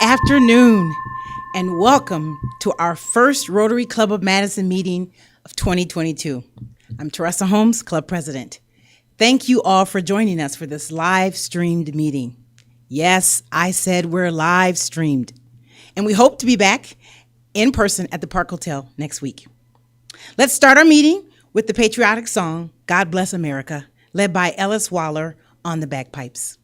afternoon, and welcome to our first Rotary Club of Madison meeting of 2022. I'm Teresa Holmes, Club President. Thank you all for joining us for this live-streamed meeting. Yes, I said we're live-streamed, and we hope to be back in person at the Park Hotel next week. Let's start our meeting with the patriotic song, God Bless America, led by Ellis Waller on the bagpipes.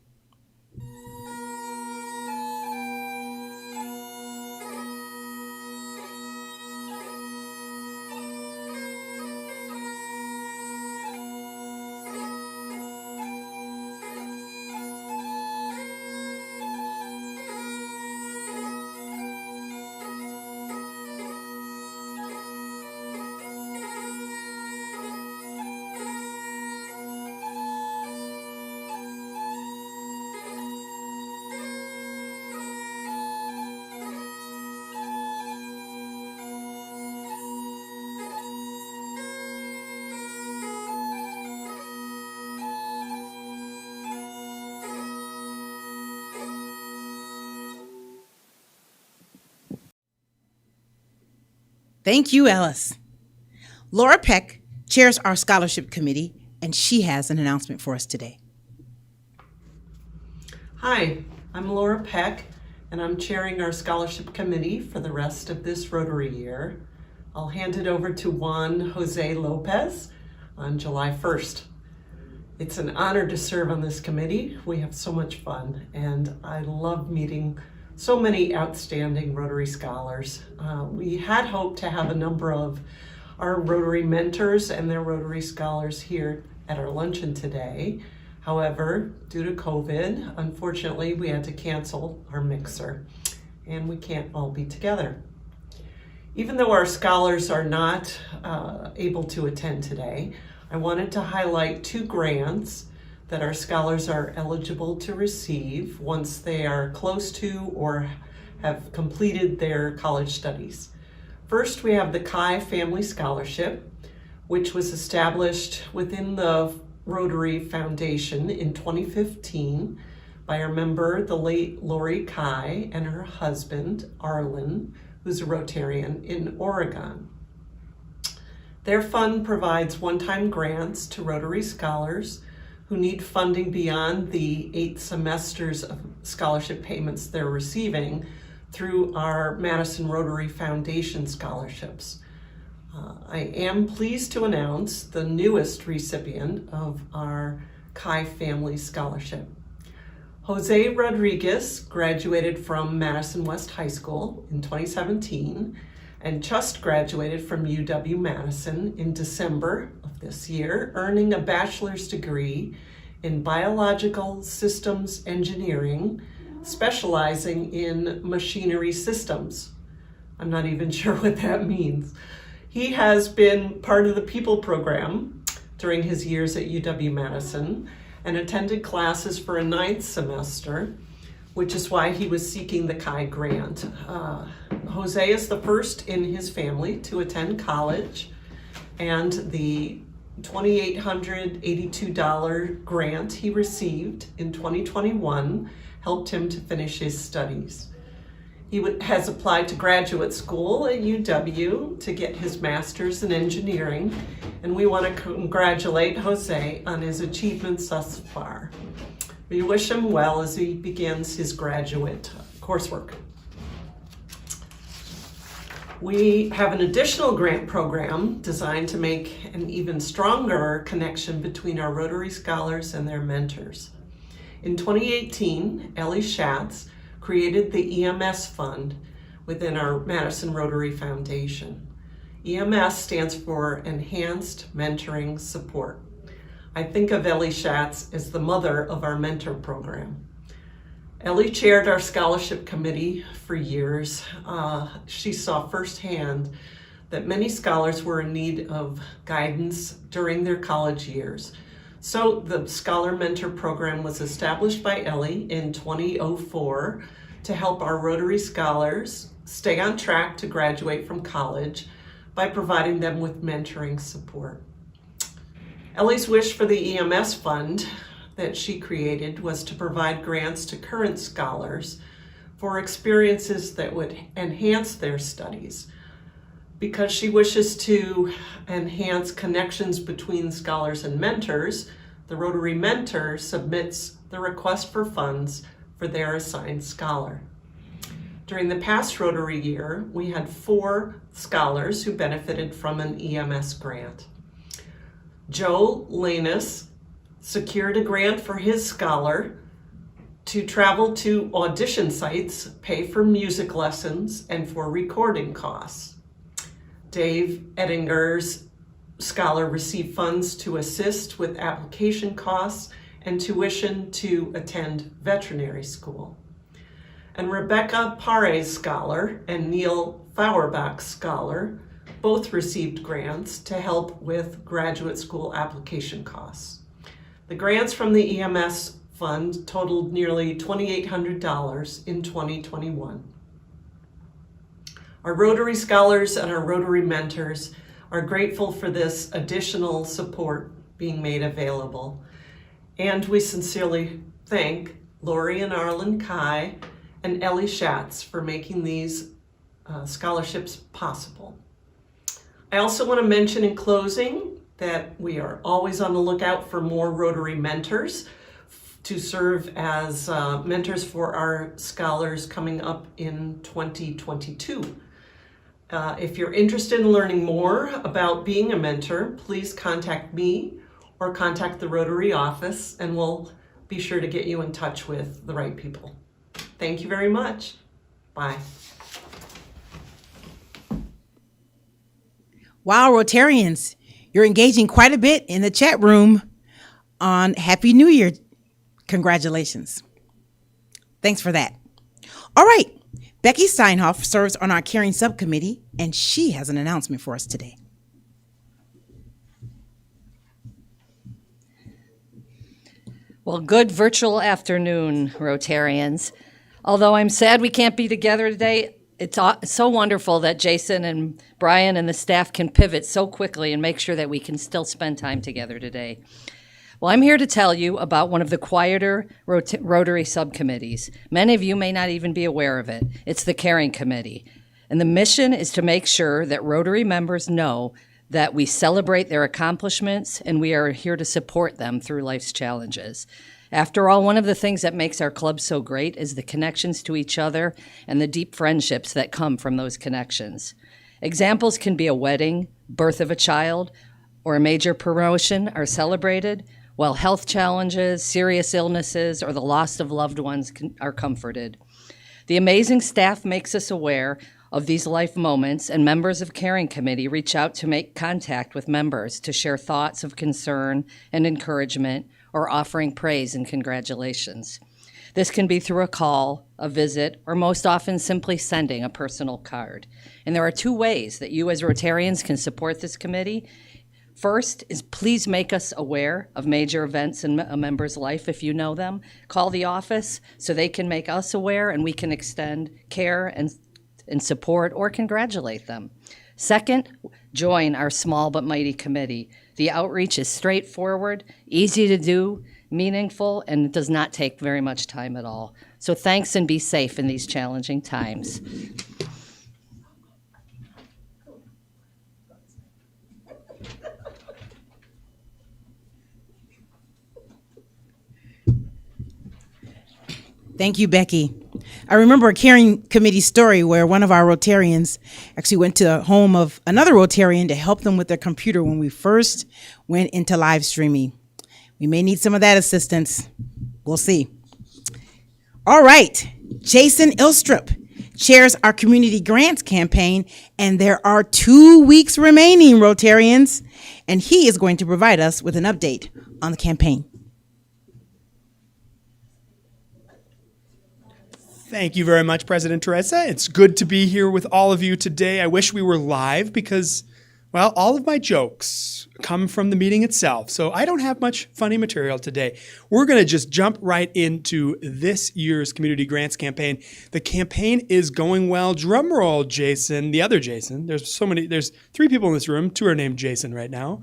Thank you, Ellis. Laura Peck chairs our scholarship committee, and she has an announcement for us today. Hi, I'm Laura Peck, and I'm chairing our scholarship committee for the rest of this Rotary year. I'll hand it over to Juan Jose Lopez on July 1st. It's an honor to serve on this committee. We have so much fun, and I love meeting so many outstanding Rotary scholars. We had hoped to have a number of our Rotary mentors and their Rotary scholars here at our luncheon today. However, due to COVID, unfortunately, we had to cancel our mixer, and we can't all be together. Even though our scholars are not able to attend today, I wanted to highlight two grants that our scholars are eligible to receive once they are close to or have completed their college studies. First, we have the Chi Family Scholarship, which was established within the Rotary Foundation in 2015 by our member, the late Lori Kai, and her husband, Arlen, who's a Rotarian in Oregon. Their fund provides one-time grants to Rotary scholars who need funding beyond the 8 semesters of scholarship payments they're receiving through our Madison Rotary Foundation scholarships. I am pleased to announce the newest recipient of our Chi Family Scholarship. Jose Rodriguez graduated from Madison West High School in 2017 and just graduated from UW-Madison in December of this year, earning a bachelor's degree in biological systems engineering, specializing in machinery systems. I'm not even sure what that means. He has been part of the People program during his years at UW-Madison and attended classes for a 9th semester, which is why he was seeking the Chi grant. Jose is the first in his family to attend college, and the $2,882 grant he received in 2021 helped him to finish his studies. He has applied to graduate school at UW to get his master's in engineering, and we want to congratulate Jose on his achievements thus far. We wish him well as he begins his graduate coursework. We have an additional grant program designed to make an even stronger connection between our Rotary scholars and their mentors. In 2018, Ellie Schatz created the EMS Fund within our Madison Rotary Foundation. EMS stands for Enhanced Mentoring Support. I think of Ellie Schatz as the mother of our mentor program. Ellie chaired our scholarship committee for years. She saw firsthand that many scholars were in need of guidance during their college years. So the Scholar Mentor Program was established by Ellie in 2004 to help our Rotary scholars stay on track to graduate from college by providing them with mentoring support. Ellie's wish for the EMS fund that she created was to provide grants to current scholars for experiences that would enhance their studies. Because she wishes to enhance connections between scholars and mentors, the Rotary Mentor submits the request for funds for their assigned scholar. During the past Rotary year, we had 4 scholars who benefited from an EMS grant. Joe Lanus secured a grant for his scholar to travel to audition sites, pay for music lessons, and for recording costs. Dave Ettinger's scholar received funds to assist with application costs and tuition to attend veterinary school. And Rebecca Pare's scholar and Neil Fauerbach's scholar both received grants to help with graduate school application costs. The grants from the EMS fund totaled nearly $2,800 in 2021. Our Rotary scholars and our Rotary mentors are grateful for this additional support being made available. And we sincerely thank Lori and Arlen Kai and Ellie Schatz for making these scholarships possible. I also want to mention in closing that we are always on the lookout for more Rotary mentors to serve as mentors for our scholars coming up in 2022. If you're interested in learning more about being a mentor, please contact me or contact the Rotary office, and we'll be sure to get you in touch with the right people. Thank you very much. Bye. Wow, Rotarians, you're engaging quite a bit in the chat room on Happy New Year. Congratulations. Thanks for that. All right. Becky Steinhoff serves on our Caring Subcommittee, and she has an announcement for us today. Well, good virtual afternoon, Rotarians. Although I'm sad we can't be together today, it's so wonderful that Jason and Brian and the staff can pivot so quickly and make sure that we can still spend time together today. Well, I'm here to tell you about one of the quieter Rotary subcommittees. Many of you may not even be aware of it. It's the Caring Committee. And the mission is to make sure that Rotary members know that we celebrate their accomplishments and we are here to support them through life's challenges. After all, one of the things that makes our club so great is the connections to each other and the deep friendships that come from those connections. Examples can be a wedding, birth of a child, or a major promotion are celebrated, while health challenges, serious illnesses, or the loss of loved ones are comforted. The amazing staff makes us aware of these life moments, and members of Caring Committee reach out to make contact with members to share thoughts of concern and encouragement, or offering praise and congratulations. This can be through a call, a visit, or most often simply sending a personal card. And there are 2 ways that you as Rotarians can support this committee. First is please make us aware of major events in a member's life if you know them. Call the office so they can make us aware and we can extend care and support or congratulate them. Second, join our small but mighty committee. The outreach is straightforward, easy to do, meaningful, and it does not take very much time at all. So thanks and be safe in these challenging times. Thank you, Becky. I remember a Caring Committee story where one of our Rotarians actually went to the home of another Rotarian to help them with their computer when we first went into live streaming. We may need some of that assistance. We'll see. All right. Jason Ilstrup chairs our community grants campaign, and there are 2 weeks remaining, Rotarians, and he is going to provide us with an update on the campaign. Thank you very much, President Teresa. It's good to be here with all of you today. I wish we were live because, well, all of my jokes come from the meeting itself, so I don't have much funny material today. We're going to just jump right into this year's Community Grants campaign. The campaign is going well. Drum roll, Jason, the other Jason. There's 3 people in this room. 2 are named Jason right now.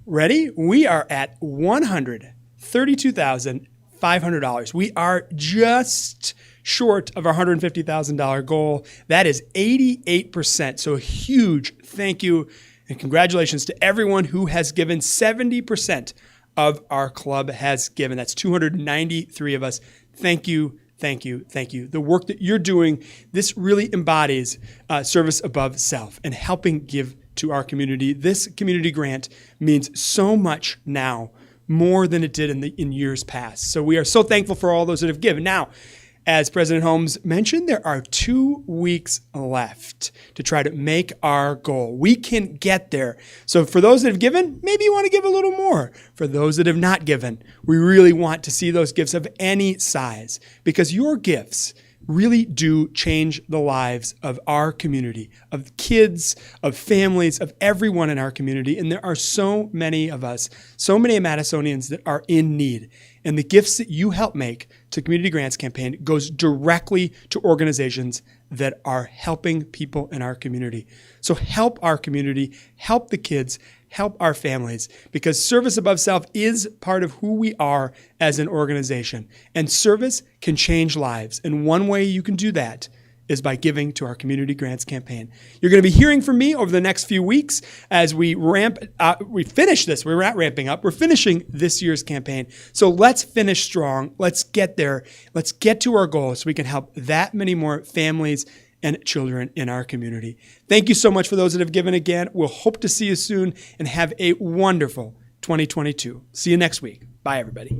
Ready? We are at $132,500. We are just short of our $150,000 goal. That is 88%. So a huge thank you and congratulations to everyone who has given. 70% of our club has given. That's 293 of us. Thank you. Thank you. Thank you. The work that you're doing, this really embodies service above self and helping give to our community. This community grant means so much now, more than it did in years past. So we are so thankful for all those that have given. Now, as President Holmes mentioned, there are 2 weeks left to try to make our goal. We can get there. So for those that have given, maybe you want to give a little more. For those that have not given, we really want to see those gifts of any size, because your gifts really do change the lives of our community, of kids, of families, of everyone in our community. And there are so many of us, so many Madisonians that are in need. And the gifts that you help make to Community Grants Campaign goes directly to organizations that are helping people in our community. So help our community, help the kids, help our families, because service above self is part of who we are as an organization. And service can change lives. And one way you can do that is by giving to our Community Grants Campaign. You're going to be hearing from me over the next few weeks as we finish this. We're not ramping up. We're finishing this year's campaign. So let's finish strong. Let's get there. Let's get to our goal so we can help that many more families and children in our community. Thank you so much for those that have given again. We'll hope to see you soon and have a wonderful 2022. See you next week. Bye, everybody.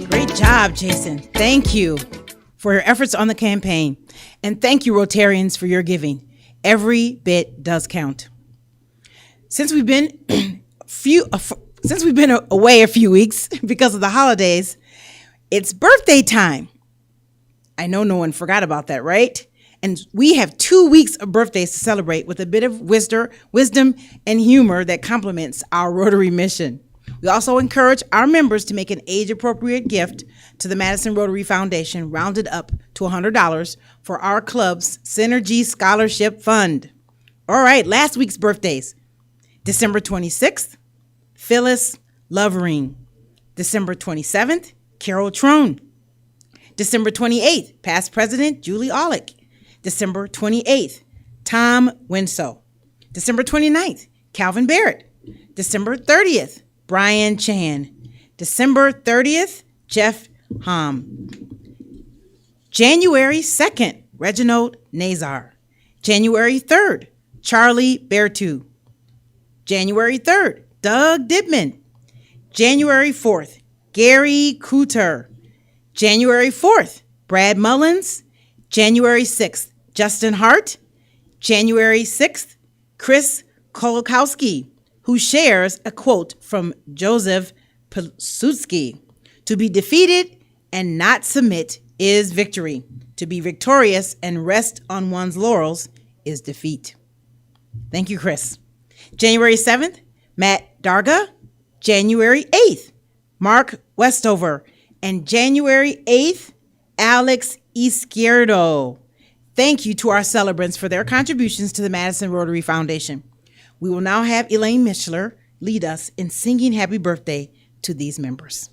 Great job, Jason. Thank you for your efforts on the campaign. And thank you, Rotarians, for your giving. Every bit does count. Since we've been away a few weeks because of the holidays, it's birthday time. I know no one forgot about that, right? And we have 2 weeks of birthdays to celebrate with a bit of wisdom and humor that complements our Rotary mission. We also encourage our members to make an age-appropriate gift to the Madison Rotary Foundation, rounded up to $100 for our club's Synergy Scholarship Fund. All right, last week's birthdays. December 26th, Phyllis Lovering. December 27th, Carol Trone. December 28th, past President Julie Aulick. December 28th, Tom Winslow. December 29th, Calvin Barrett. December 30th, Brian Chan. December 30th, Jeff Hom. January 2nd, Reginald Nazar. January 3rd, Charlie Bertu. January 3rd, Doug Dibman. January 4th, Gary Cooter. January 4th, Brad Mullins. January 6th, Justin Hart. January 6th, Chris Kolakowski, who shares a quote from Joseph Pilsudski. To be defeated and not submit is victory. To be victorious and rest on one's laurels is defeat. Thank you, Chris. January 7th, Matt Darga. January 8th, Mark Westover. And January 8th, Alex Izquierdo. Thank you to our celebrants for their contributions to the Madison Rotary Foundation. We will now have Elaine Mishler lead us in singing happy birthday to these members.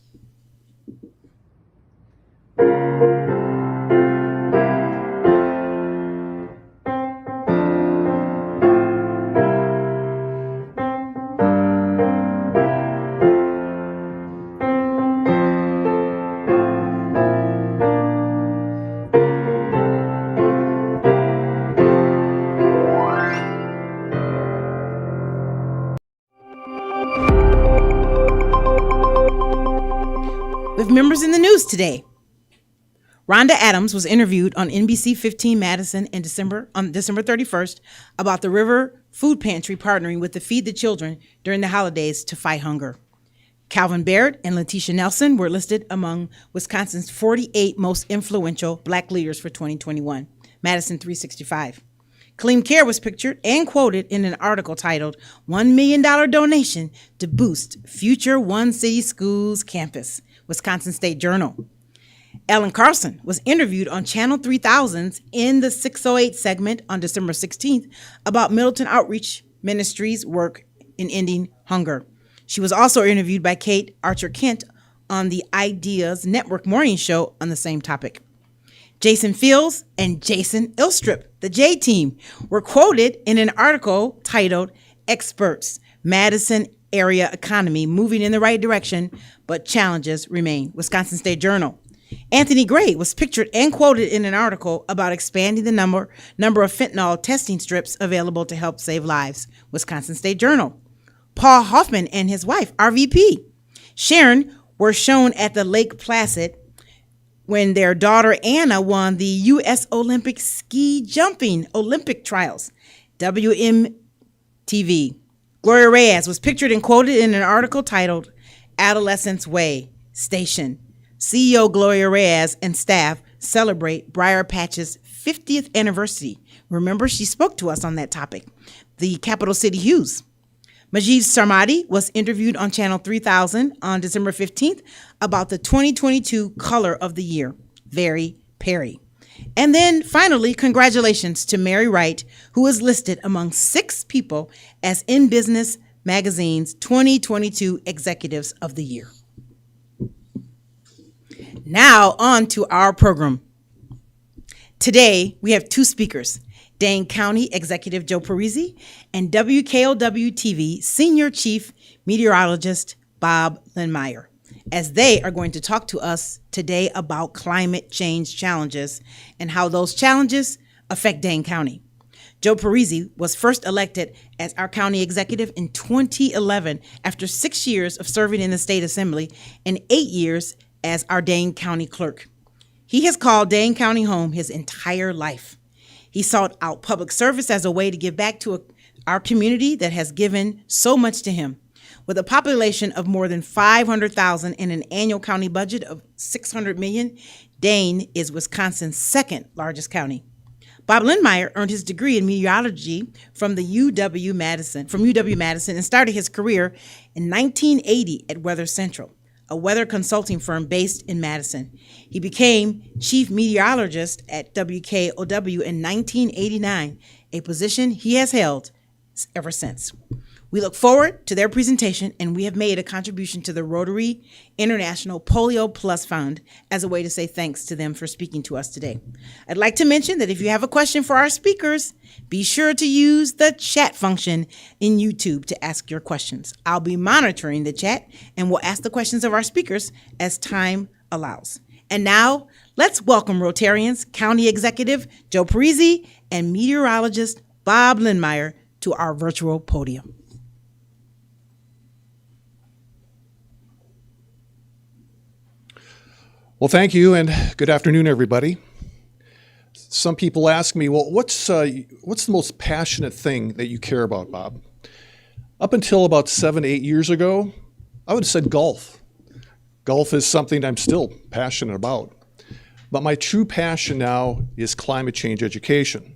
With members in the news today, Rhonda Adams was interviewed on NBC 15 Madison on December 31st about the River Food Pantry partnering with the Feed the Children during the holidays to fight hunger. Calvin Barrett and Letitia Nelson were listed among Wisconsin's 48 most influential Black leaders for 2021, Madison 365. Kaleem Care was pictured and quoted in an article titled $1 Million Donation to Boost Future One City Schools Campus, Wisconsin State Journal. Ellen Carson was interviewed on Channel 3000's In the 608 segment on December 16th about Middleton Outreach Ministries' work in ending hunger. She was also interviewed by Kate Archer-Kent on the Ideas Network morning show on the same topic. Jason Fields and Jason Ilstrip, the J Team, were quoted in an article titled Experts, Madison Area Economy Moving in the Right Direction, but Challenges Remain, Wisconsin State Journal. Anthony Gray was pictured and quoted in an article about expanding the number of fentanyl testing strips available to help save lives, Wisconsin State Journal. Paul Hoffman and his wife, RVP, Sharon, were shown at the Lake Placid when their daughter Anna won the U.S. Olympic ski jumping Olympic trials, WMTV. Gloria Reyes was pictured and quoted in an article titled Adolescence Way Station. CEO Gloria Reyes and staff celebrate Briar Patch's 50th anniversary. Remember, she spoke to us on that topic. The Capital City Hughes. Majid Sarmadi was interviewed on Channel 3000 on December 15th about the 2022 Color of the Year, Very Perry. And then finally, congratulations to Mary Wright, who is listed among 6 people as In Business Magazine's 2022 Executives of the Year. Now on to our program. Today, we have 2 speakers, Dane County Executive Joe Parisi and WKOW-TV Senior Chief Meteorologist Bob Lindmeier, as they are going to talk to us today about climate change challenges and how those challenges affect Dane County. Joe Parisi was first elected as our county executive in 2011 after 6 years of serving in the state assembly and 8 years as our Dane County clerk. He has called Dane County home his entire life. He sought out public service as a way to give back to our community that has given so much to him. With a population of more than 500,000 and an annual county budget of $600 million, Dane is Wisconsin's second largest county. Bob Lindmeier earned his degree in meteorology from UW-Madison and started his career in 1980 at Weather Central, a weather consulting firm based in Madison. He became chief meteorologist at WKOW in 1989, a position he has held ever since. We look forward to their presentation, and we have made a contribution to the Rotary International Polio Plus Fund as a way to say thanks to them for speaking to us today. I'd like to mention that if you have a question for our speakers, be sure to use the chat function in YouTube to ask your questions. I'll be monitoring the chat, and we'll ask the questions of our speakers as time allows. And now, let's welcome Rotarians, County Executive Joe Parisi and Meteorologist Bob Lindmeier to our virtual podium. Well, thank you, and good afternoon, everybody. Some people ask me, well, what's the most passionate thing that you care about, Bob? Up until about 7-8 years ago, I would have said golf. Golf is something I'm still passionate about. But my true passion now is climate change education.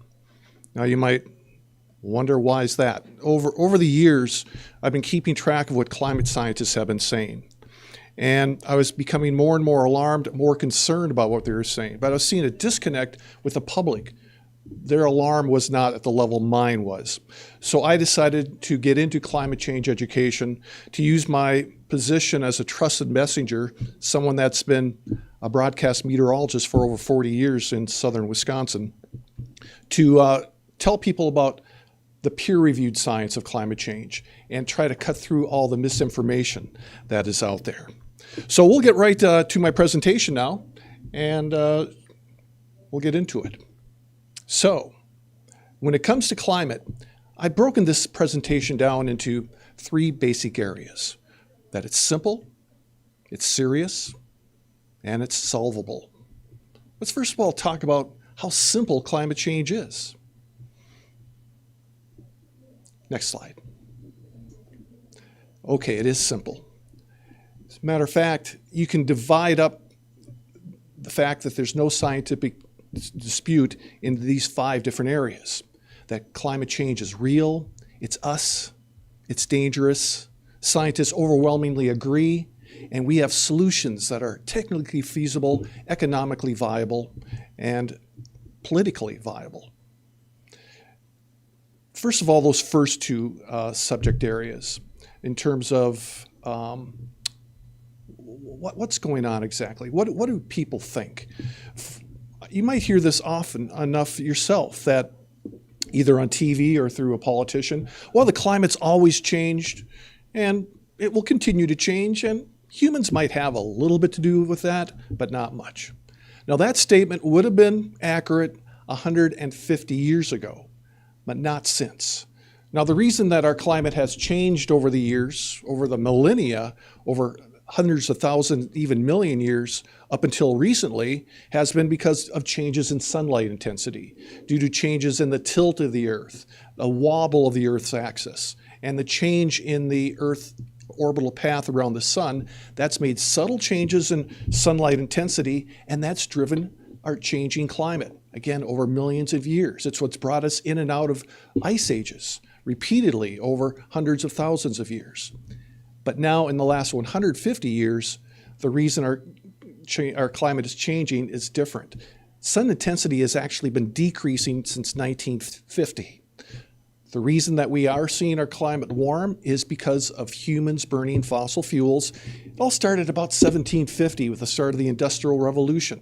Now, you might wonder, why is that? Over the years, I've been keeping track of what climate scientists have been saying. And I was becoming more and more alarmed, more concerned about what they were saying. But I was seeing a disconnect with the public. Their alarm was not at the level mine was. So I decided to get into climate change education, to use my position as a trusted messenger, someone that's been a broadcast meteorologist for over 40 years in southern Wisconsin, to tell people about the peer-reviewed science of climate change and try to cut through all the misinformation that is out there. So we'll get right to my presentation now, and we'll get into it. So when it comes to climate, I've broken this presentation down into 3 basic areas: that it's simple, it's serious, and it's solvable. Let's first of all talk about how simple climate change is. Next slide. Okay, it is simple. As a matter of fact, you can divide up the fact that there's no scientific dispute into these 5 different areas. That climate change is real, it's us, it's dangerous, scientists overwhelmingly agree, and we have solutions that are technically feasible, economically viable, and politically viable. First of all, those first two subject areas in terms of what's going on exactly. What do people think? You might hear this often enough yourself, that either on TV or through a politician, well, the climate's always changed and it will continue to change, and humans might have a little bit to do with that, but not much. Now, that statement would have been accurate 150 years ago, but not since. Now, the reason that our climate has changed over the years, over the millennia, over hundreds of thousands, even million years, up until recently, has been because of changes in sunlight intensity, due to changes in the tilt of the Earth, the wobble of the Earth's axis, and the change in the Earth orbital path around the sun. That's made subtle changes in sunlight intensity, and that's driven our changing climate, again, over millions of years. It's what's brought us in and out of ice ages repeatedly over hundreds of thousands of years. But now in the last 150 years, the reason our climate is changing is different. Sun intensity has actually been decreasing since 1950. The reason that we are seeing our climate warm is because of humans burning fossil fuels. It all started about 1750 with the start of the Industrial Revolution.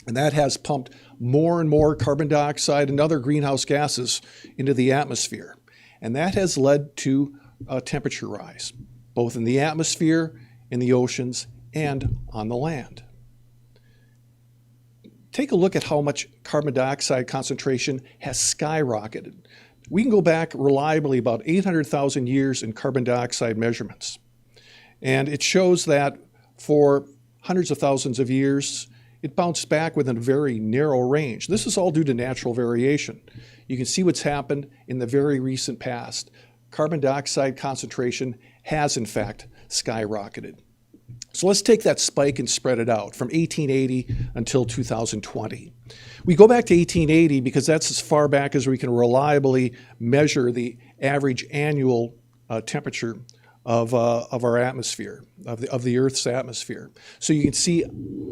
And that has pumped more and more carbon dioxide and other greenhouse gases into the atmosphere. And that has led to a temperature rise, both in the atmosphere, in the oceans, and on the land. Take a look at how much carbon dioxide concentration has skyrocketed. We can go back reliably about 800,000 years in carbon dioxide measurements. And it shows that for hundreds of thousands of years, it bounced back within a very narrow range. This is all due to natural variation. You can see what's happened in the very recent past. Carbon dioxide concentration has, in fact, skyrocketed. So let's take that spike and spread it out from 1880 until 2020. We go back to 1880 because that's as far back as we can reliably measure the average annual temperature of our atmosphere, of the Earth's atmosphere. So you can see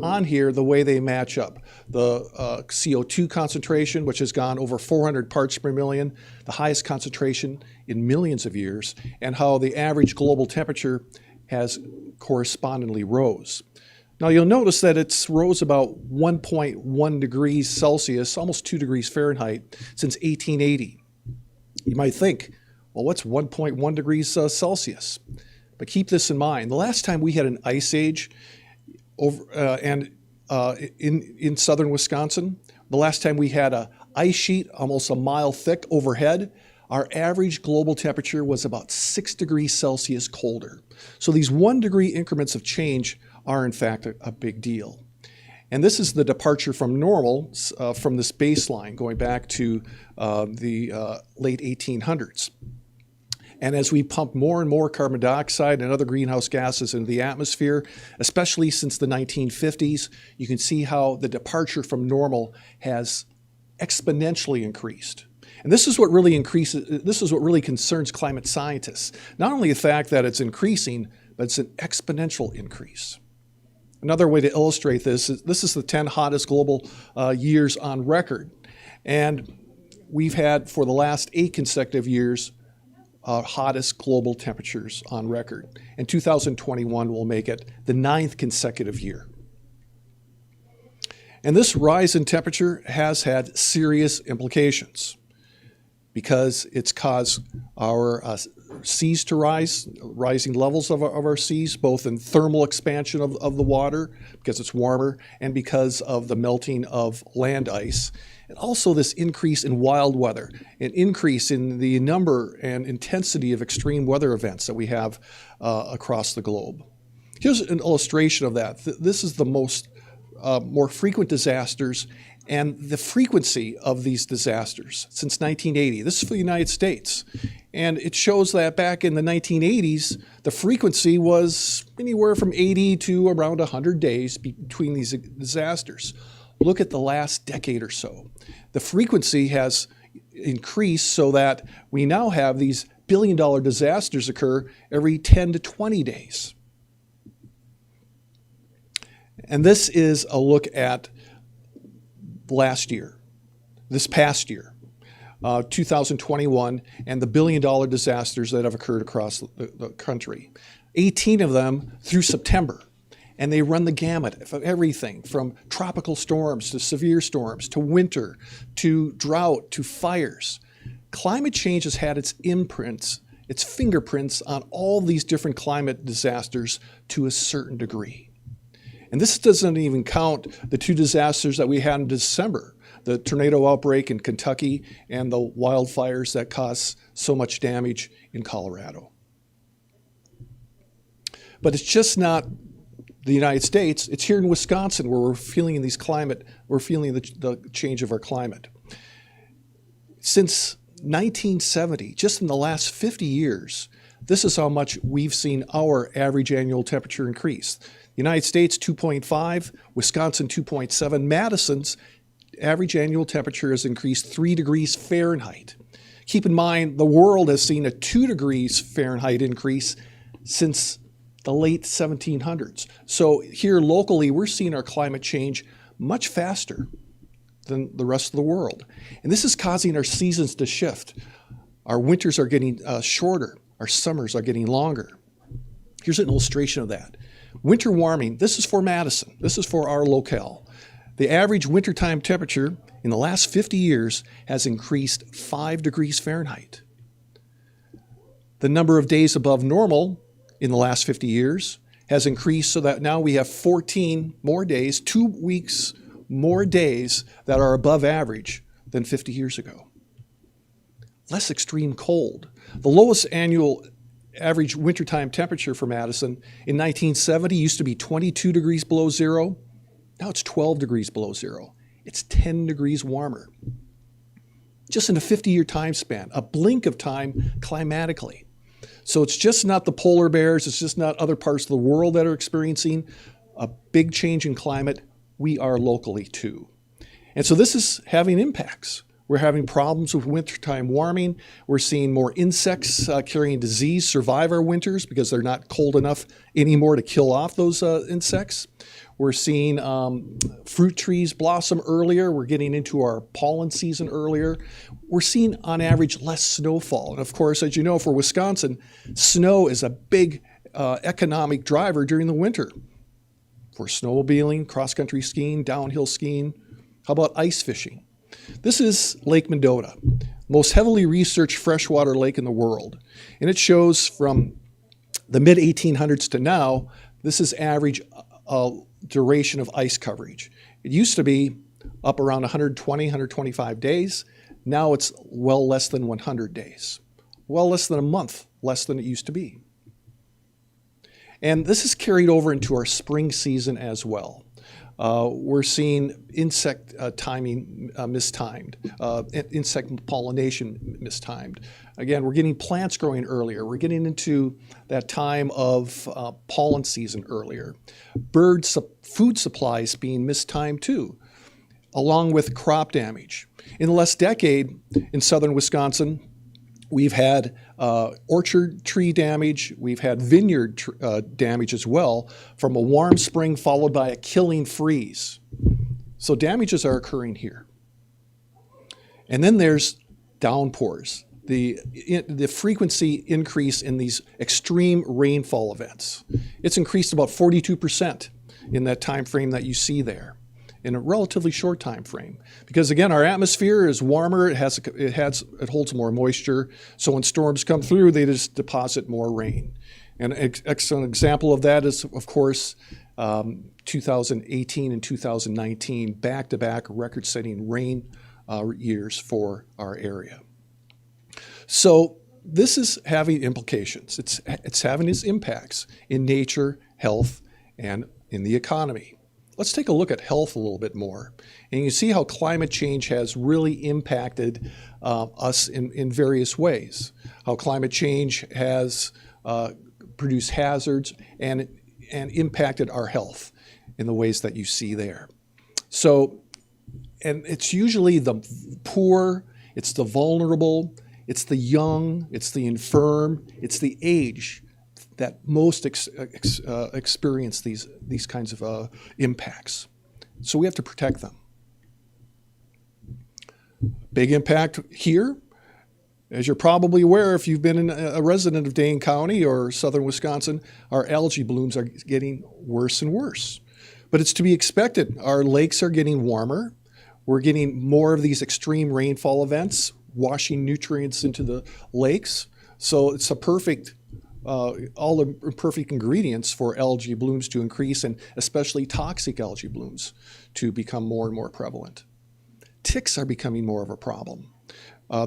on here the way they match up. The CO2 concentration, which has gone over 400 parts per million, the highest concentration in millions of years, and how the average global temperature has correspondingly rose. Now you'll notice that it's rose about 1.1 degrees Celsius, almost 2 degrees Fahrenheit, since 1880. You might think, well, what's 1.1 degrees Celsius? But keep this in mind. The last time we had an ice age in southern Wisconsin, the last time we had an ice sheet almost a mile thick overhead, our average global temperature was about 6 degrees Celsius colder. So these 1 degree increments of change are in fact a big deal. And this is the departure from normal from this baseline going back to the late 1800s. And as we pump more and more carbon dioxide and other greenhouse gases into the atmosphere, especially since the 1950s, you can see how the departure from normal has exponentially increased. And this is what really concerns climate scientists. Not only the fact that it's increasing, but it's an exponential increase. Another way to illustrate this is the 10 hottest global years on record. And we've had, for the last 8 consecutive years, hottest global temperatures on record. And 2021 will make it the 9th consecutive year. And this rise in temperature has had serious implications, because it's caused our seas to rise, rising levels of our seas, both in thermal expansion of the water, because it's warmer, and because of the melting of land ice. And also this increase in wild weather, an increase in the number and intensity of extreme weather events that we have across the globe. Here's an illustration of that. This is the more frequent disasters and the frequency of these disasters since 1980. This is for the United States. And it shows that back in the 1980s, the frequency was anywhere from 80 to around 100 days between these disasters. Look at the last decade or so. The frequency has increased so that we now have these billion-dollar disasters occur every 10 to 20 days. And this is a look at last year, this past year. 2021, and the billion-dollar disasters that have occurred across the country. 18 of them through September. And they run the gamut of everything from tropical storms to severe storms to winter to drought to fires. Climate change has had its imprints, its fingerprints on all these different climate disasters to a certain degree. And this doesn't even count the 2 disasters that we had in December, the tornado outbreak in Kentucky and the wildfires that caused so much damage in Colorado. But it's just not the United States, it's here in Wisconsin where we're feeling the change of our climate. Since 1970, just in the last 50 years, this is how much we've seen our average annual temperature increase. The United States 2.5, Wisconsin 2.7, Madison's average annual temperature has increased 3 degrees Fahrenheit. Keep in mind, the world has seen a 2 degrees Fahrenheit increase since the late 1700s. So here locally, we're seeing our climate change much faster than the rest of the world. And this is causing our seasons to shift. Our winters are getting shorter. Our summers are getting longer. Here's an illustration of that. Winter warming, this is for Madison. This is for our locale. The average wintertime temperature in the last 50 years has increased 5 degrees Fahrenheit. The number of days above normal in the last 50 years has increased so that now we have 14 more days, 2 weeks more days that are above average than 50 years ago. Less extreme cold. The lowest annual average wintertime temperature for Madison in 1970 used to be 22 degrees below zero. Now it's 12 degrees below zero. It's 10 degrees warmer. Just in a 50-year time span, a blink of time climatically. So it's just not the polar bears, it's just not other parts of the world that are experiencing a big change in climate. We are locally too. And so this is having impacts. We're having problems with wintertime warming. We're seeing more insects carrying disease survive our winters because they're not cold enough anymore to kill off those insects. We're seeing fruit trees blossom earlier. We're getting into our pollen season earlier. We're seeing, on average, less snowfall. And of course, as you know, for Wisconsin, snow is a big economic driver during the winter. For snowmobiling, cross-country skiing, downhill skiing. How about ice fishing? This is Lake Mendota, most heavily researched freshwater lake in the world. And it shows from the mid-1800s to now, this is average duration of ice coverage. It used to be up around 120, 125 days. Now it's well less than 100 days. Well less than a month, less than it used to be. And this is carried over into our spring season as well. We're seeing insect timing mistimed, insect pollination mistimed. Again, we're getting plants growing earlier. We're getting into that time of pollen season earlier. Food supplies being mistimed too, along with crop damage. In the last decade in southern Wisconsin, we've had orchard tree damage. We've had vineyard damage as well from a warm spring followed by a killing freeze. So damages are occurring here. And then there's downpours, the frequency increase in these extreme rainfall events. It's increased about 42% in that time frame that you see there, in a relatively short time frame. Because again, our atmosphere is warmer, it holds more moisture, so when storms come through, they just deposit more rain. And an excellent example of that is, of course, 2018 and 2019, back-to-back record-setting rain years for our area. So this is having implications. It's having its impacts in nature, health, and in the economy. Let's take a look at health a little bit more. And you see how climate change has really impacted us in various ways. How climate change has produced hazards and impacted our health in the ways that you see there. So, and it's usually the poor, it's the vulnerable, it's the young, it's the infirm, it's the aged that most experience these kinds of impacts. So we have to protect them. Big impact here. As you're probably aware, if you've been a resident of Dane County or southern Wisconsin, our algae blooms are getting worse and worse. But it's to be expected. Our lakes are getting warmer. We're getting more of these extreme rainfall events, washing nutrients into the lakes. So it's a perfect, all the perfect ingredients for algae blooms to increase, and especially toxic algae blooms to become more and more prevalent. Ticks are becoming more of a problem.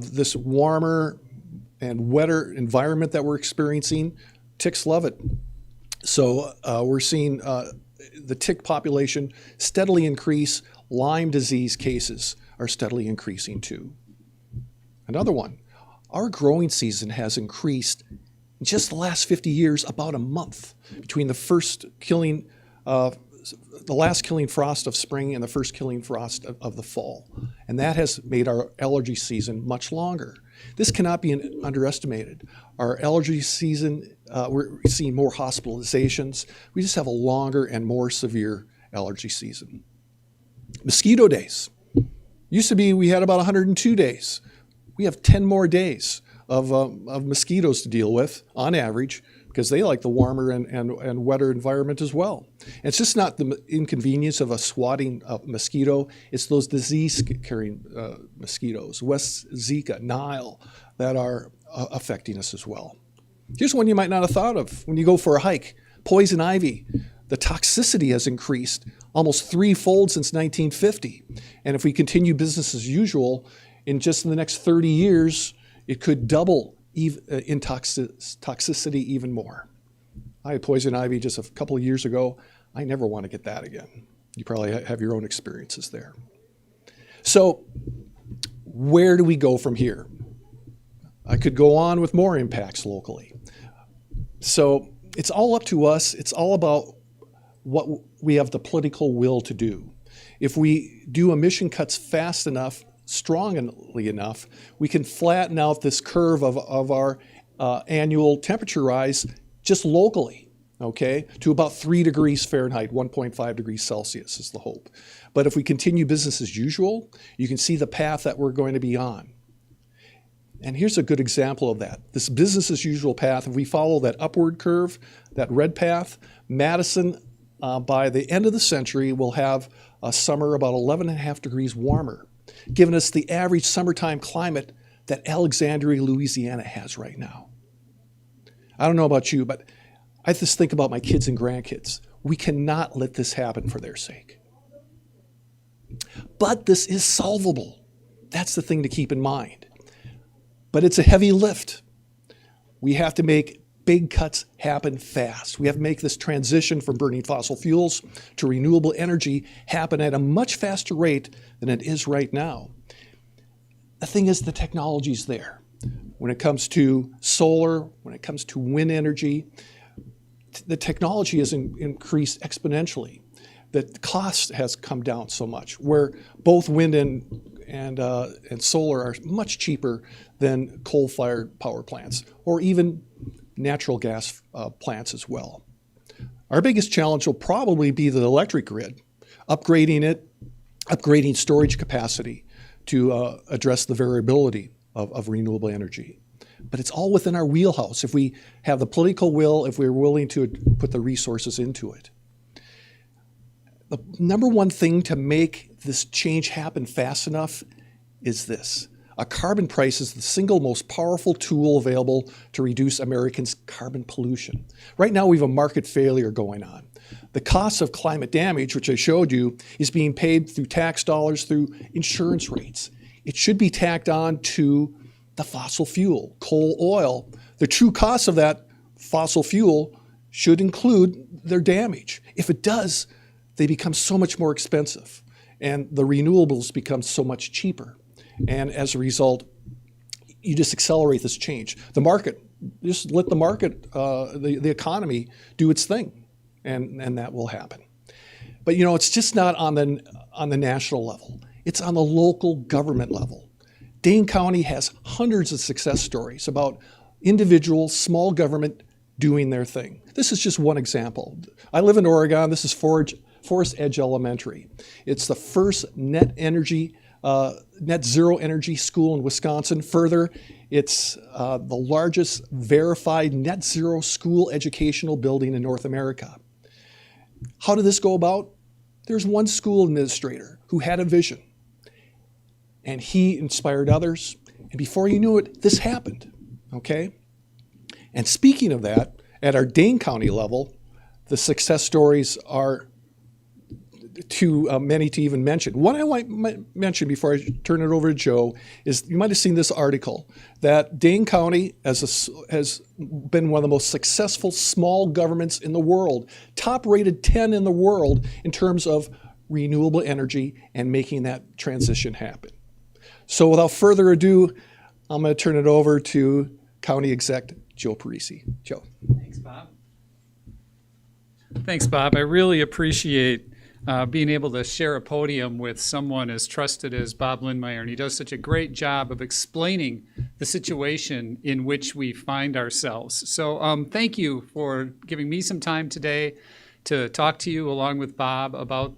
This warmer and wetter environment that we're experiencing, ticks love it. So we're seeing the tick population steadily increase. Lyme disease cases are steadily increasing too. Another one, our growing season has increased in just the last 50 years about a month between the last killing frost of spring and the first killing frost of the fall. And that has made our allergy season much longer. This cannot be underestimated. Our allergy season, we're seeing more hospitalizations. We just have a longer and more severe allergy season. Mosquito days. Used to be we had about 102 days. We have 10 more days of mosquitoes to deal with on average, because they like the warmer and wetter environment as well. And it's just not the inconvenience of a swatting mosquito, it's those disease-carrying mosquitoes, West Zika, Nile, that are affecting us as well. Here's one you might not have thought of when you go for a hike, poison ivy. The toxicity has increased almost threefold since 1950. And if we continue business as usual, in the next 30 years, it could double in toxicity even more. I had poison ivy just a couple of years ago. I never want to get that again. You probably have your own experiences there. So where do we go from here? I could go on with more impacts locally. So it's all up to us. It's all about what we have the political will to do. If we do emission cuts fast enough, strongly enough, we can flatten out this curve of our annual temperature rise just locally, okay, to about 3 degrees Fahrenheit, 1.5 degrees Celsius is the hope. But if we continue business as usual, you can see the path that we're going to be on. And here's a good example of that. This business as usual path, if we follow that upward curve, that red path, Madison, by the end of the century, will have a summer about 11.5 degrees warmer, giving us the average summertime climate that Alexandria, Louisiana has right now. I don't know about you, but I just think about my kids and grandkids. We cannot let this happen for their sake. But this is solvable. That's the thing to keep in mind. But it's a heavy lift. We have to make big cuts happen fast. We have to make this transition from burning fossil fuels to renewable energy happen at a much faster rate than it is right now. The thing is, the technology's there. When it comes to solar, when it comes to wind energy, the technology has increased exponentially. The cost has come down so much, where both wind and solar are much cheaper than coal-fired power plants, or even natural gas plants as well. Our biggest challenge will probably be the electric grid, upgrading storage capacity to address the variability of renewable energy. But it's all within our wheelhouse if we have the political will, if we're willing to put the resources into it. The number one thing to make this change happen fast enough is this. A carbon price is the single most powerful tool available to reduce Americans' carbon pollution. Right now we have a market failure going on. The cost of climate damage, which I showed you, is being paid through tax dollars, through insurance rates. It should be tacked on to the fossil fuel, coal, oil. The true cost of that fossil fuel should include their damage. If it does, they become so much more expensive, and the renewables become so much cheaper. And as a result, you just accelerate this change. The market, just let the market, the economy do its thing, and that will happen. But it's just not on the national level. It's on the local government level. Dane County has hundreds of success stories about individuals, small government doing their thing. This is just one example. I live in Oregon. This is Forest Edge Elementary. It's the first net energy net zero energy school in Wisconsin. Further, it's the largest verified net zero school educational building in North America. How did this go about? There's one school administrator who had a vision, and he inspired others. And before you knew it, this happened, okay? And speaking of that, at our Dane County level, the success stories are too many to even mention. One I might mention before I turn it over to Joe is you might have seen this article that Dane County has been one of the most successful small governments in the world, top rated 10 in the world in terms of renewable energy and making that transition happen. So without further ado, I'm going to turn it over to County Exec Joe Parisi. Joe. Thanks, Bob. Thanks, Bob. I really appreciate being able to share a podium with someone as trusted as Bob Lindmeier, and he does such a great job of explaining the situation in which we find ourselves. So thank you for giving me some time today to talk to you along with Bob about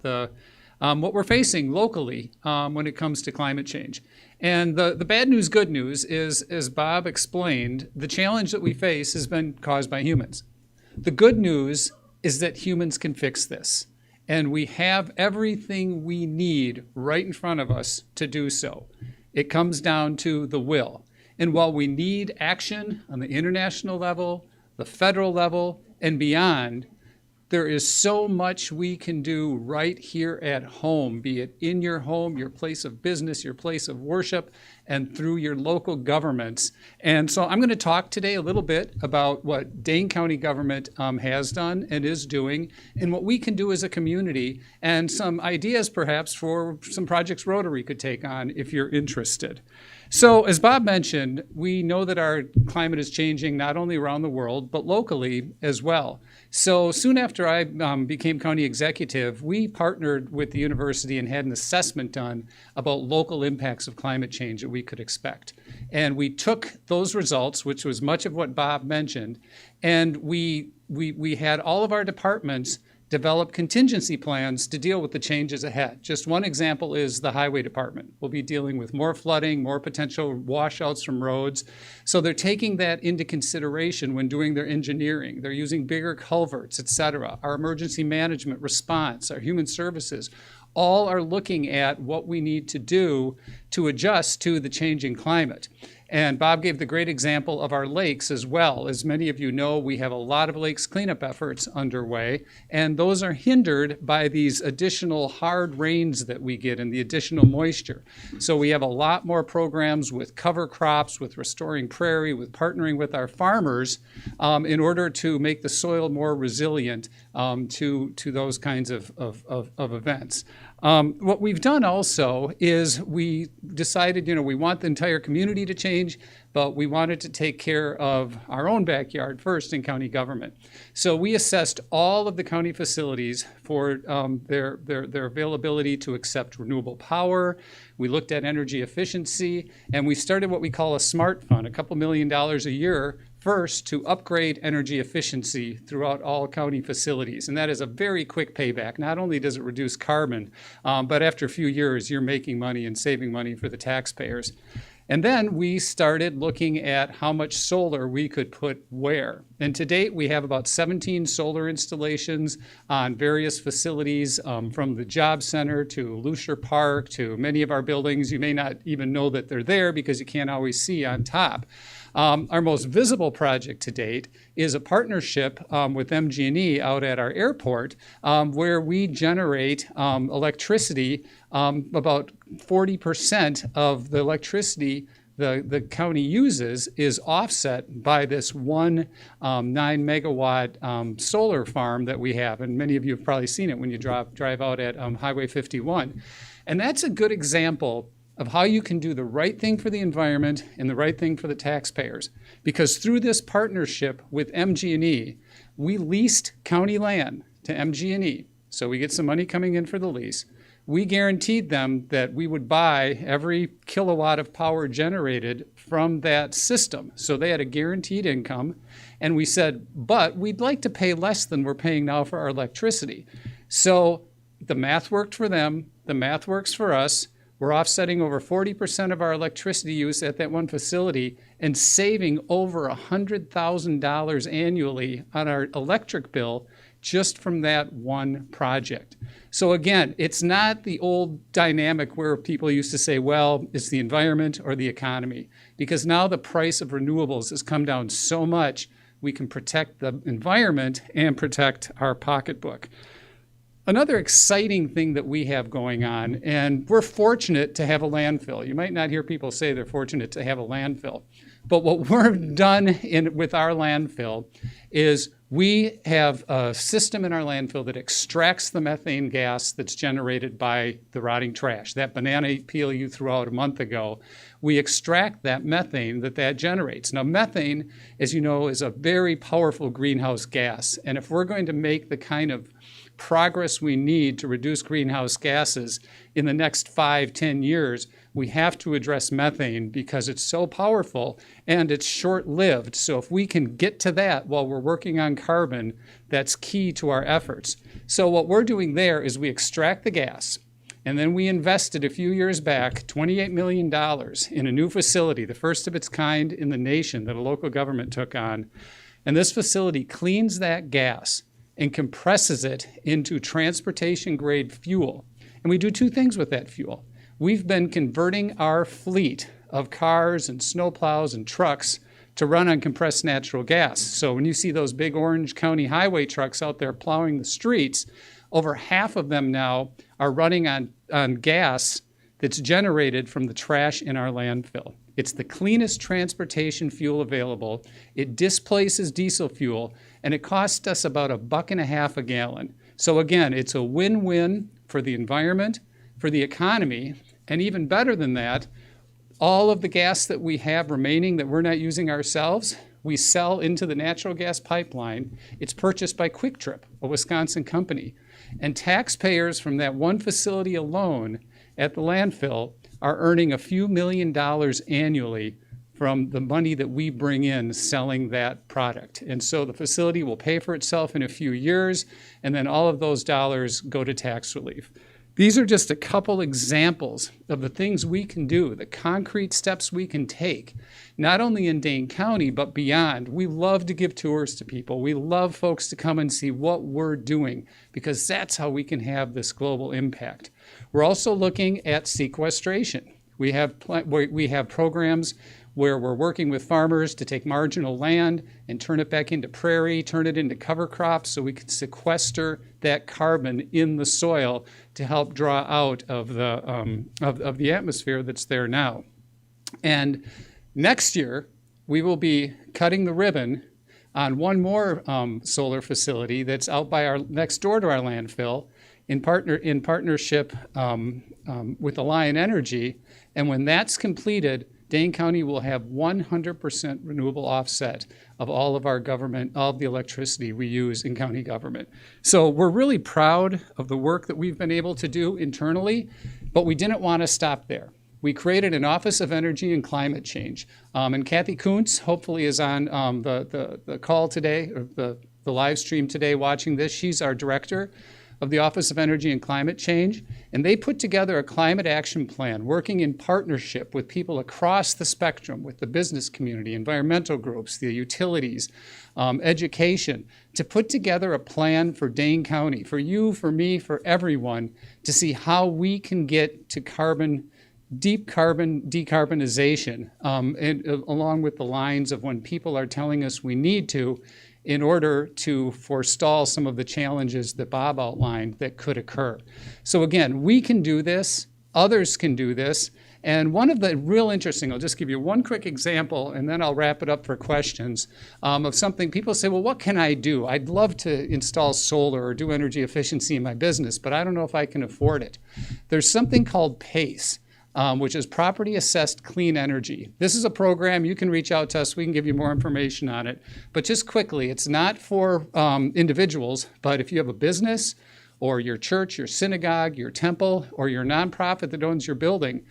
what we're facing locally when it comes to climate change. And the bad news, good news is, as Bob explained, the challenge that we face has been caused by humans. The good news is that humans can fix this. And we have everything we need right in front of us to do so. It comes down to the will. And while we need action on the international level, the federal level, and beyond, there is so much we can do right here at home, be it in your home, your place of business, your place of worship, and through your local governments. And so I'm going to talk today a little bit about what Dane County government has done and is doing, and what we can do as a community, and some ideas perhaps for some projects Rotary could take on if you're interested. So as Bob mentioned, we know that our climate is changing not only around the world, but locally as well. So soon after I became county executive, we partnered with the university and had an assessment done about local impacts of climate change that we could expect. And we took those results, which was much of what Bob mentioned, and we had all of our departments develop contingency plans to deal with the changes ahead. Just one example is the highway department. We'll be dealing with more flooding, more potential washouts from roads. So they're taking that into consideration when doing their engineering. They're using bigger culverts, et cetera. Our emergency management response, our human services, all are looking at what we need to do to adjust to the changing climate. And Bob gave the great example of our lakes as well. As many of you know, we have a lot of lakes cleanup efforts underway, and those are hindered by these additional hard rains that we get and the additional moisture. So we have a lot more programs with cover crops, with restoring prairie, with partnering with our farmers in order to make the soil more resilient to those kinds of events. What we've done also is we decided, we want the entire community to change, but we wanted to take care of our own backyard first in county government. So we assessed all of the county facilities for their availability to accept renewable power. We looked at energy efficiency, and we started what we call a SMART fund, a couple $1 million a year, first to upgrade energy efficiency throughout all county facilities. And that is a very quick payback. Not only does it reduce carbon, but after a few years, you're making money and saving money for the taxpayers. And then we started looking at how much solar we could put where. And to date, we have about 17 solar installations on various facilities, from the Job Center to Lusher Park to many of our buildings. You may not even know that they're there because you can't always see on top. Our most visible project to date is a partnership with MG&E out at our airport, where we generate electricity. About 40% of the electricity the county uses is offset by this one 9 megawatt solar farm that we have. And many of you have probably seen it when you drive out at Highway 51. And that's a good example of how you can do the right thing for the environment and the right thing for the taxpayers. Because through this partnership with MG&E, we leased county land to MG&E. So we get some money coming in for the lease. We guaranteed them that we would buy every kilowatt of power generated from that system. So they had a guaranteed income. And we said, but we'd like to pay less than we're paying now for our electricity. So the math worked for them. The math works for us. We're offsetting over 40% of our electricity use at that one facility and saving over $100,000 annually on our electric bill just from that one project. So again, it's not the old dynamic where people used to say, well, it's the environment or the economy, because now the price of renewables has come down so much, we can protect the environment and protect our pocketbook. Another exciting thing that we have going on, and we're fortunate to have a landfill. You might not hear people say they're fortunate to have a landfill, but what we've done with our landfill is we have a system in our landfill that extracts the methane gas that's generated by the rotting trash. That banana peel you threw out a month ago, we extract that methane that generates. Now, methane, as you know, is a very powerful greenhouse gas, and if we're going to make the kind of progress we need to reduce greenhouse gases in the next 5-10 years, we have to address methane because it's so powerful and it's short-lived. So if we can get to that while we're working on carbon, that's key to our efforts. So what we're doing there is we extract the gas, and then we invested a few years back $28 million in a new facility, the first of its kind in the nation that a local government took on. And this facility cleans that gas and compresses it into transportation-grade fuel. And we do two things with that fuel. We've been converting our fleet of cars and snowplows and trucks to run on compressed natural gas. So when you see those big Orange County highway trucks out there plowing the streets, over half of them now are running on gas that's generated from the trash in our landfill. It's the cleanest transportation fuel available. It displaces diesel fuel, and it costs us about $1.50 a gallon. So again, it's a win-win for the environment, for the economy, and even better than that, all of the gas that we have remaining that we're not using ourselves, we sell into the natural gas pipeline. It's purchased by Quick Trip, a Wisconsin company. And taxpayers from that one facility alone at the landfill are earning a few $1 million annually from the money that we bring in selling that product. And so the facility will pay for itself in a few years, and then all of those dollars go to tax relief. These are just a couple examples of the things we can do, the concrete steps we can take, not only in Dane County, but beyond. We love to give tours to people. We love folks to come and see what we're doing, because that's how we can have this global impact. We're also looking at sequestration. We have programs where we're working with farmers to take marginal land and turn it back into prairie, turn it into cover crops so we can sequester that carbon in the soil to help draw out of the atmosphere that's there now. And next year, we will be cutting the ribbon on one more solar facility that's out by next door to our landfill in partnership with Alliant Energy. And when that's completed, Dane County will have 100% renewable offset of all of our government, all of the electricity we use in county government. So we're really proud of the work that we've been able to do internally, but we didn't want to stop there. We created an Office of Energy and Climate Change. And Kathy Kuntz hopefully is on the call today, or the live stream today watching this. She's our director of the Office of Energy and Climate Change, and they put together a climate action plan working in partnership with people across the spectrum, with the business community, environmental groups, the utilities, education, to put together a plan for Dane County, for you, for me, for everyone, to see how we can get to deep carbon decarbonization, and along with the lines of when people are telling us we need to, in order to forestall some of the challenges that Bob outlined that could occur. So again, we can do this, others can do this, and one of the real interesting, I'll just give you one quick example and then I'll wrap it up for questions, of something people say, well, what can I do? I'd love to install solar or do energy efficiency in my business, but I don't know if I can afford it. There's something called PACE, which is Property Assessed Clean Energy. This is a program. You can reach out to us. We can give you more information on it. But just quickly, it's not for individuals, but if you have a business or your church, your synagogue, your temple, or your nonprofit that owns your building,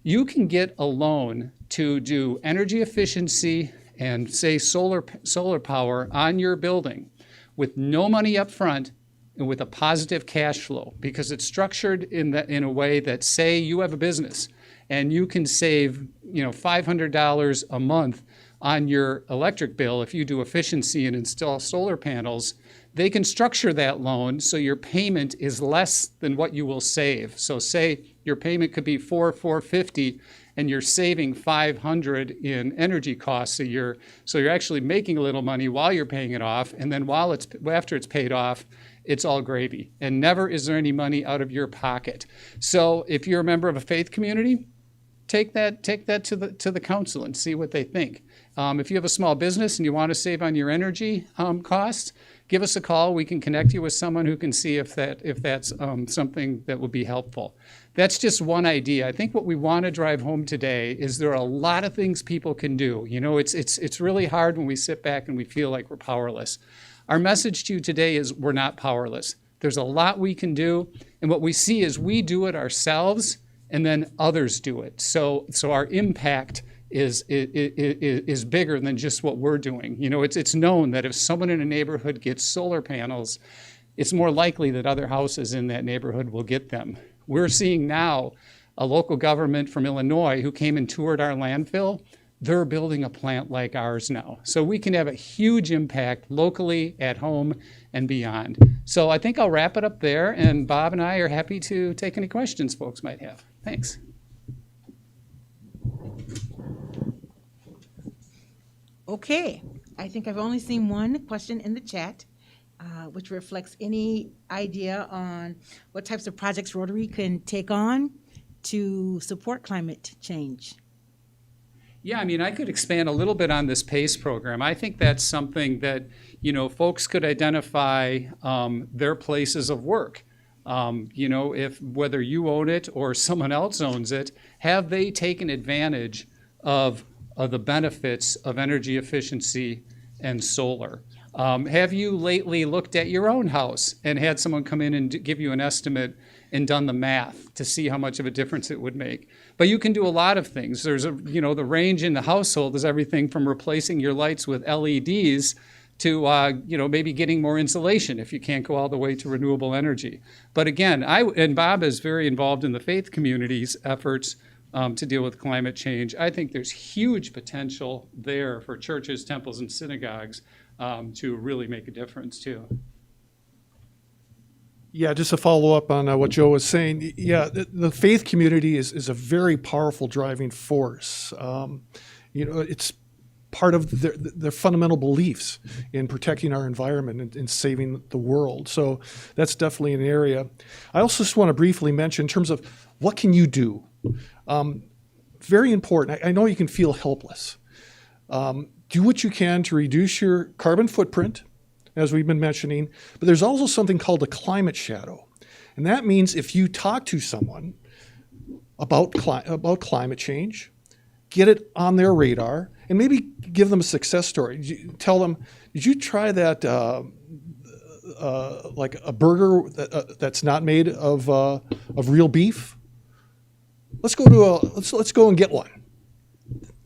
you can get a loan to do energy efficiency and, say, solar power on your building with no money up front, and with a positive cash flow, because it's structured in a way that, say you have a business and you can save $500 a month on your electric bill if you do efficiency and install solar panels. They can structure that loan so your payment is less than what you will save. So say your payment could be $450 and you're saving $500 in energy costs a year. So you're actually making a little money while you're paying it off, and then after it's paid off, it's all gravy. And never is there any money out of your pocket. So if you're a member of a faith community, take that to the council and see what they think. If you have a small business and you want to save on your energy costs, give us a call. We can connect you with someone who can see if that's something that would be helpful. That's just one idea. I think what we want to drive home today is there are a lot of things people can do. It's really hard when we sit back and we feel like we're powerless. Our message to you today is we're not powerless. There's a lot we can do, and what we see is we do it ourselves and then others do it. So our impact is bigger than just what we're doing. It's known that if someone in a neighborhood gets solar panels, it's more likely that other houses in that neighborhood will get them. We're seeing now a local government from Illinois who came and toured our landfill. They're building a plant like ours now. So we can have a huge impact locally, at home, and beyond. So I think I'll wrap it up there, and Bob and I are happy to take any questions folks might have. Thanks. Okay, I think I've only seen one question in the chat, which reflects any idea on what types of projects Rotary can take on to support climate change. Yeah, I could expand a little bit on this PACE program. I think that's something that, folks could identify their places of work. If whether you own it or someone else owns it, have they taken advantage of the benefits of energy efficiency and solar? Have you lately looked at your own house and had someone come in and give you an estimate and done the math to see how much of a difference it would make? But you can do a lot of things. There's the range in the household is everything from replacing your lights with LEDs to maybe getting more insulation if you can't go all the way to renewable energy. But again, Bob is very involved in the faith community's efforts to deal with climate change. I think there's huge potential there for churches, temples, and synagogues to really make a difference too. Yeah, just to follow up on what Joe was saying, yeah, the faith community is a very powerful driving force. It's part of their fundamental beliefs in protecting our environment and saving the world. So that's definitely an area. I also just want to briefly mention in terms of what can you do? Very important. I know you can feel helpless. Do what you can to reduce your carbon footprint, as we've been mentioning, but there's also something called a climate shadow. And that means if you talk to someone about climate change, get it on their radar, and maybe give them a success story. Tell them, did you try that, like a burger that's not made of real beef? Let's go and get one.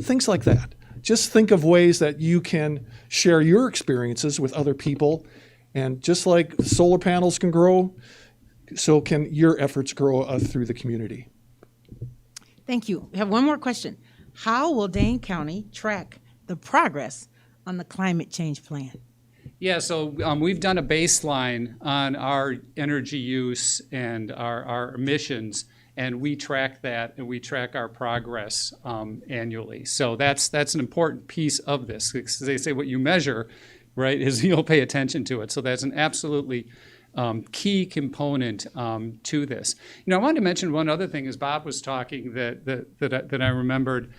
Things like that. Just think of ways that you can share your experiences with other people. And just like solar panels can grow, so can your efforts grow through the community. Thank you. We have one more question. How will Dane County track the progress on the climate change plan? Yeah, so we've done a baseline on our energy use and our emissions, and we track that, and we track our progress annually. So that's an important piece of this. Because they say what you measure, right, is you'll pay attention to it. So that's an absolutely key component to this. I wanted to mention one other thing as Bob was talking that I remembered.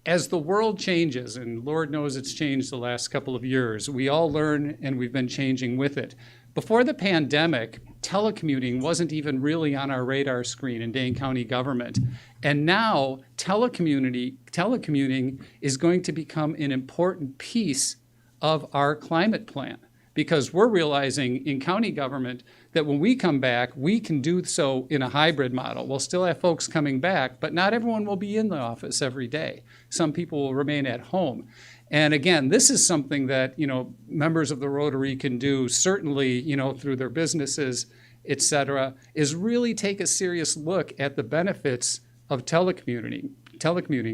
As the world changes, and Lord knows it's changed the last couple of years, we all learn and we've been changing with it. Before the pandemic, telecommuting wasn't even really on our radar screen in Dane County government. And now telecommuting is going to become an important piece of our climate plan, because we're realizing in county government that when we come back, we can do so in a hybrid model. We'll still have folks coming back, but not everyone will be in the office every day. Some people will remain at home. And again, this is something that, members of the Rotary can do, certainly, through their businesses, et cetera, is really take a serious look at the benefits of telecommuting.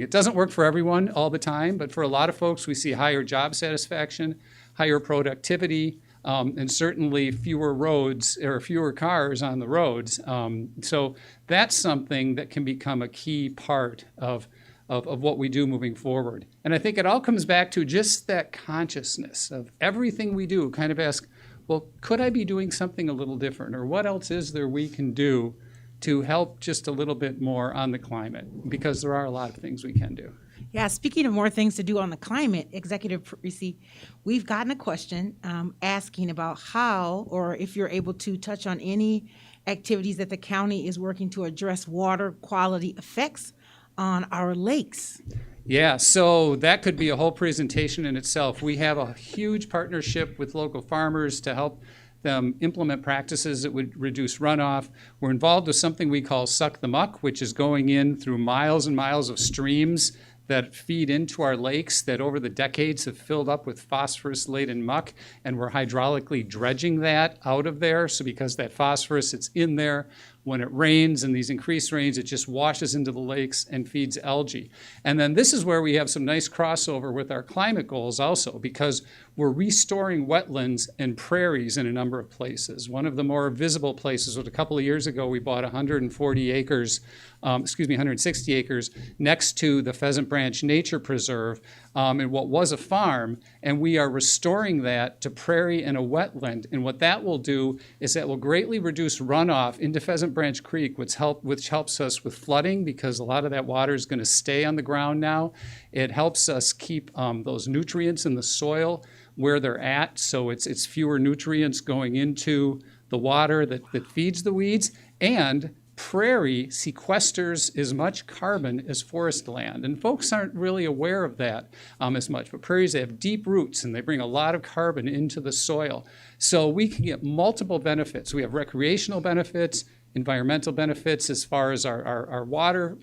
It doesn't work for everyone all the time, but for a lot of folks, we see higher job satisfaction, higher productivity, and certainly fewer roads or fewer cars on the roads. So that's something that can become a key part of what we do moving forward. And I think it all comes back to just that consciousness of everything we do, kind of ask, well, could I be doing something a little different? Or what else is there we can do to help just a little bit more on the climate? Because there are a lot of things we can do. Yeah, speaking of more things to do on the climate, Executive Parisi, we've gotten a question asking about how, or if you're able to touch on any activities that the county is working to address water quality effects on our lakes. Yeah, so that could be a whole presentation in itself. We have a huge partnership with local farmers to help them implement practices that would reduce runoff. We're involved with something we call Suck the Muck, which is going in through miles and miles of streams that feed into our lakes that over the decades have filled up with phosphorus-laden muck, and we're hydraulically dredging that out of there. So because that phosphorus, it's in there, when it rains and these increased rains, it just washes into the lakes and feeds algae. And then this is where we have some nice crossover with our climate goals also, because we're restoring wetlands and prairies in a number of places. One of the more visible places was a couple of years ago, we bought 160 acres next to the Pheasant Branch Nature Preserve in what was a farm, and we are restoring that to prairie and a wetland. And what that will do is that will greatly reduce runoff into Pheasant Branch Creek, which helps us with flooding, because a lot of that water is going to stay on the ground now. It helps us keep those nutrients in the soil where they're at, so it's fewer nutrients going into the water that feeds the weeds. And prairie sequesters as much carbon as forest land, and folks aren't really aware of that as much, but prairies, they have deep roots and they bring a lot of carbon into the soil. So we can get multiple benefits. We have recreational benefits, environmental benefits as far as our water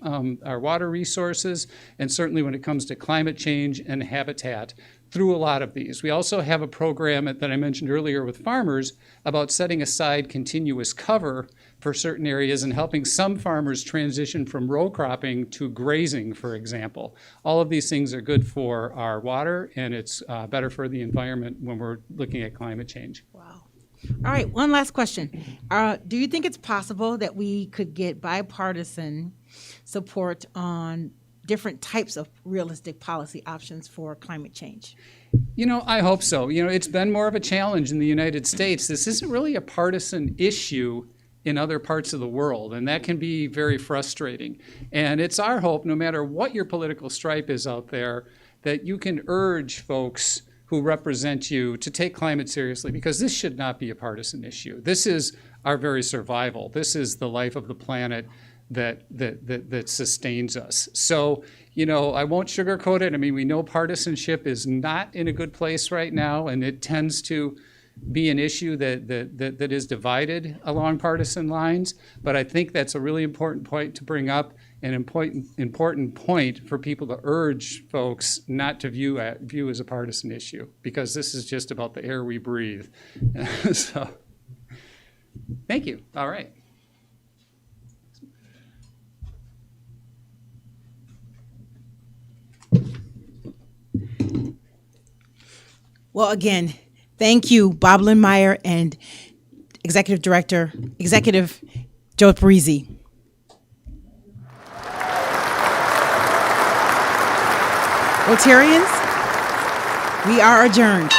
resources, and certainly when it comes to climate change and habitat through a lot of these. We also have a program that I mentioned earlier with farmers about setting aside continuous cover for certain areas and helping some farmers transition from row cropping to grazing, for example. All of these things are good for our water, and it's better for the environment when we're looking at climate change. Wow. All right, one last question. Do you think it's possible that we could get bipartisan support on different types of realistic policy options for climate change? I hope so. It's been more of a challenge in the United States. This isn't really a partisan issue in other parts of the world, and that can be very frustrating. And it's our hope, no matter what your political stripe is out there, that you can urge folks who represent you to take climate seriously, because this should not be a partisan issue. This is our very survival. This is the life of the planet that sustains us. So, I won't sugarcoat it. I mean, we know partisanship is not in a good place right now, and it tends to be an issue that is divided along partisan lines. But I think that's a really important point to bring up, an important point for people to urge folks not to view as a partisan issue, because this is just about the air we breathe. So, thank you. All right. Well, again, thank you, Bob Lindmeier and Executive Joe Parisi. Rotarians, we are adjourned.